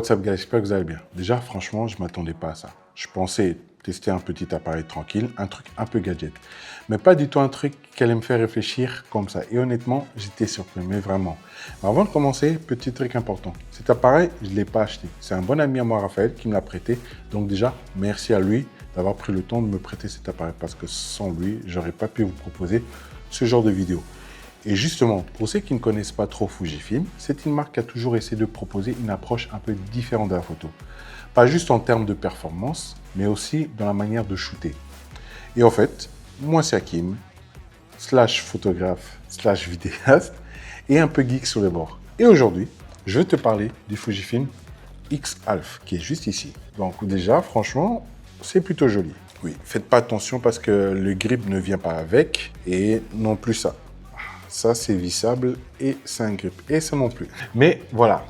what's up guys, j'espère que vous allez bien. Déjà, franchement, je ne m'attendais pas à ça. Je pensais tester un petit appareil tranquille, un truc un peu gadget. Mais pas du tout un truc qui allait me faire réfléchir comme ça. Et honnêtement, j'étais surpris, mais vraiment. Avant de commencer, petit truc important. Cet appareil, je ne l'ai pas acheté. C'est un bon ami à moi, Raphaël, qui me l'a prêté. Donc déjà, merci à lui d'avoir pris le temps de me prêter cet appareil. Parce que sans lui, je n'aurais pas pu vous proposer ce genre de vidéo. Et justement, pour ceux qui ne connaissent pas trop Fujifilm, c'est une marque qui a toujours essayé de proposer une approche un peu différente de la photo. Pas juste en termes de performance, mais aussi dans la manière de shooter. Et en fait, moi c'est Hakim, /photographe, /vidéaste, et un peu geek sur les bords. Et aujourd'hui, je vais te parler du Fujifilm X-Alpha, qui est juste ici. Donc déjà, franchement, c'est plutôt joli. Oui, faites pas attention parce que le grip ne vient pas avec, et non plus ça. Ça, c'est vissable et c'est un grip. Et ça non plus. Mais voilà.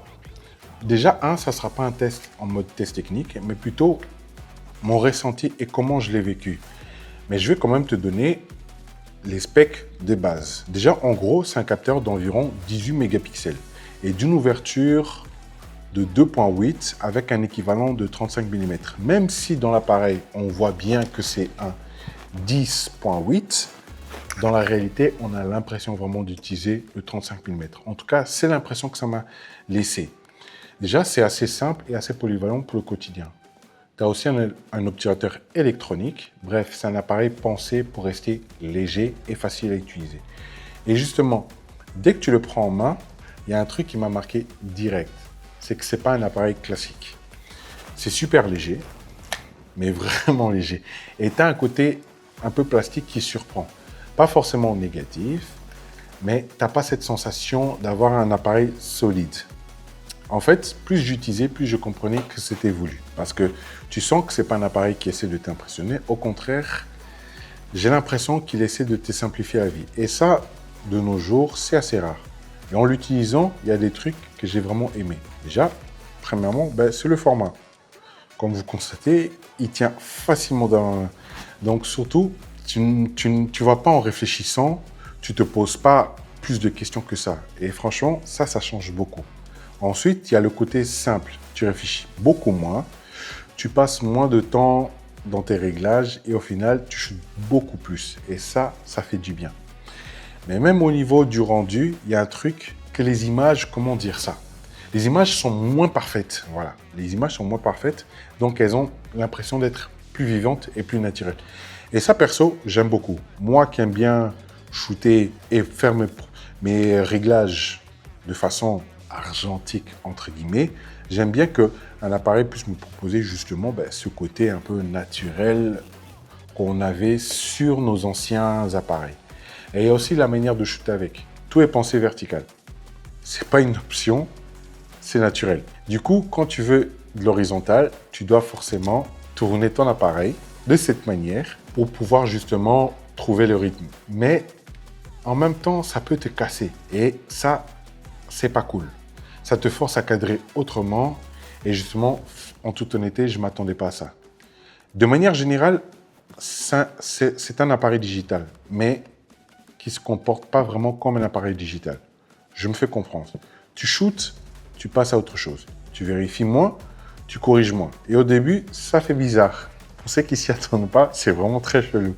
Déjà, ça ne sera pas un test en mode test technique, mais plutôt mon ressenti et comment je l'ai vécu. Mais je vais quand même te donner les specs de base. Déjà, en gros, c'est un capteur d'environ 18 mégapixels et d'une ouverture de 2.8 avec un équivalent de 35 mm. Même si dans l'appareil, on voit bien que c'est un 10.8, dans la réalité, on a l'impression vraiment d'utiliser le 35 mm. En tout cas, c'est l'impression que ça m'a laissé. Déjà, c'est assez simple et assez polyvalent pour le quotidien. Tu as aussi un obturateur électronique. Bref, c'est un appareil pensé pour rester léger et facile à utiliser. Et justement, dès que tu le prends en main, il y a un truc qui m'a marqué direct. C'est que ce n'est pas un appareil classique. C'est super léger, mais vraiment léger. Et tu as un côté un peu plastique qui surprend. Pas forcément négatif, mais tu n'as pas cette sensation d'avoir un appareil solide. En fait, plus j'utilisais, plus je comprenais que c'était voulu. Parce que tu sens que ce n'est pas un appareil qui essaie de t'impressionner. Au contraire, j'ai l'impression qu'il essaie de te simplifier la vie. Et ça, de nos jours, c'est assez rare. Et en l'utilisant, il y a des trucs que j'ai vraiment aimés. Déjà, premièrement, c'est le format. Comme vous constatez, il tient facilement dans la main. Donc surtout, tu ne vas pas en réfléchissant, tu ne te poses pas plus de questions que ça. Et franchement, ça change beaucoup. Ensuite, il y a le côté simple. Tu réfléchis beaucoup moins, tu passes moins de temps dans tes réglages et au final, tu shootes beaucoup plus. Et ça fait du bien. Mais même au niveau du rendu, il y a un truc que les images, comment dire ça? Les images sont moins parfaites. Voilà, les images sont moins parfaites, donc elles ont l'impression d'être plus vivantes et plus naturelles. Et ça, perso, j'aime beaucoup. Moi qui aime bien shooter et faire mes réglages de façon argentique, entre guillemets, j'aime bien qu'un appareil puisse me proposer justement ce côté un peu naturel qu'on avait sur nos anciens appareils. Et il y a aussi la manière de shooter avec. Tout est pensé vertical. C'est pas une option, c'est naturel. Du coup, quand tu veux de l'horizontal, tu dois forcément tourner ton appareil de cette manière pour pouvoir justement trouver le rythme. Mais en même temps, ça peut te casser. Et ça, c'est pas cool. Ça te force à cadrer autrement. Et justement, en toute honnêteté, je ne m'attendais pas à ça. De manière générale, c'est un appareil digital, mais qui ne se comporte pas vraiment comme un appareil digital. Je me fais comprendre. Tu shootes, tu passes à autre chose. Tu vérifies moins, tu corriges moins. Et au début, ça fait bizarre. Pour ceux qui ne s'y attendent pas, c'est vraiment très chelou.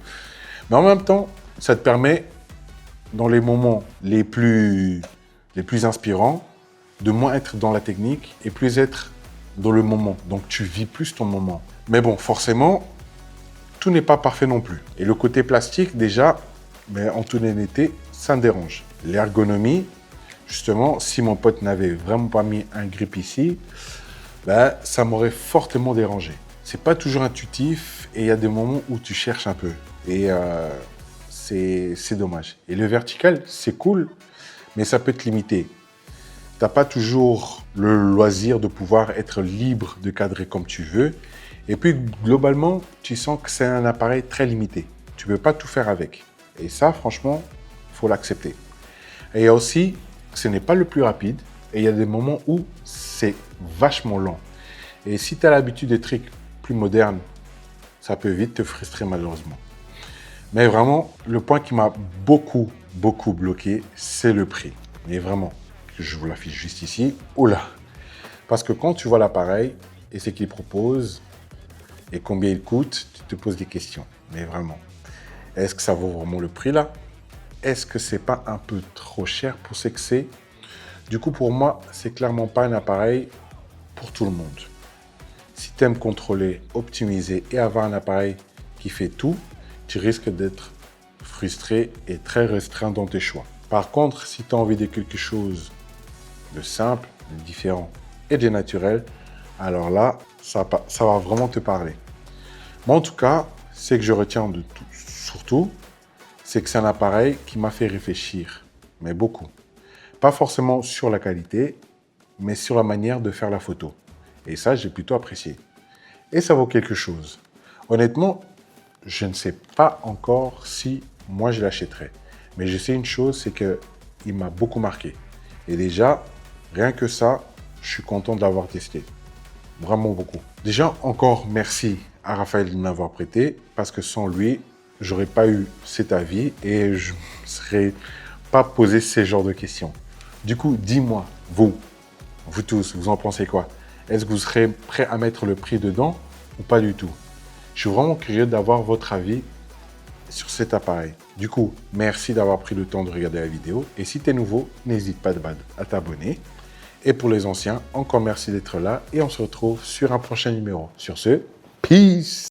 Mais en même temps, ça te permet, dans les moments les plus inspirants, de moins être dans la technique et plus être dans le moment. Donc, tu vis plus ton moment. Mais bon, forcément, tout n'est pas parfait non plus. Et le côté plastique, déjà, en toute honnêteté, ça me dérange. L'ergonomie, justement, si mon pote n'avait vraiment pas mis un grip ici, ça m'aurait fortement dérangé. C'est pas toujours intuitif et il y a des moments où tu cherches un peu. Et c'est dommage. Et le vertical, c'est cool, mais ça peut te limiter. Tu n'as pas toujours le loisir de pouvoir être libre de cadrer comme tu veux. Et puis, globalement, tu sens que c'est un appareil très limité. Tu ne peux pas tout faire avec. Et ça, franchement, il faut l'accepter. Et il y a aussi, ce n'est pas le plus rapide. Et il y a des moments où c'est vachement lent. Et si tu as l'habitude des trucs plus modernes, ça peut vite te frustrer malheureusement. Mais vraiment, le point qui m'a beaucoup bloqué, c'est le prix. Mais vraiment, je vous l'affiche juste ici. Oula, Parce que quand tu vois l'appareil et ce qu'il propose et combien il coûte, tu te poses des questions. Mais vraiment, est-ce que ça vaut vraiment le prix là? Est-ce que c'est pas un peu trop cher pour ce que c'est? Du coup, pour moi, c'est clairement pas un appareil pour tout le monde. Si tu aimes contrôler, optimiser et avoir un appareil qui fait tout, tu risques d'être frustré et très restreint dans tes choix. Par contre, si tu as envie de quelque chose de simple, de différent et de naturel, alors là, ça va vraiment te parler. Mais en tout cas, ce que je retiens de tout, surtout, c'est que c'est un appareil qui m'a fait réfléchir, mais beaucoup. Pas forcément sur la qualité, mais sur la manière de faire la photo. Et ça, j'ai plutôt apprécié. Et ça vaut quelque chose. Honnêtement, je ne sais pas encore si moi je l'achèterais. Mais je sais une chose, c'est qu'il m'a beaucoup marqué. Et déjà, rien que ça, je suis content de l'avoir testé. Vraiment beaucoup. Déjà, encore merci à Raphaël de m'avoir prêté, parce que sans lui, j'aurais pas eu cet avis et je ne serais pas posé ces genres de questions. Du coup, dis-moi, vous tous, vous en pensez quoi? Est-ce que vous serez prêt à mettre le prix dedans ou pas du tout? Je suis vraiment curieux d'avoir votre avis sur cet appareil. Du coup, merci d'avoir pris le temps de regarder la vidéo. Et si tu es nouveau, n'hésite pas à t'abonner. Et pour les anciens, encore merci d'être là. Et on se retrouve sur un prochain numéro. Sur ce, peace!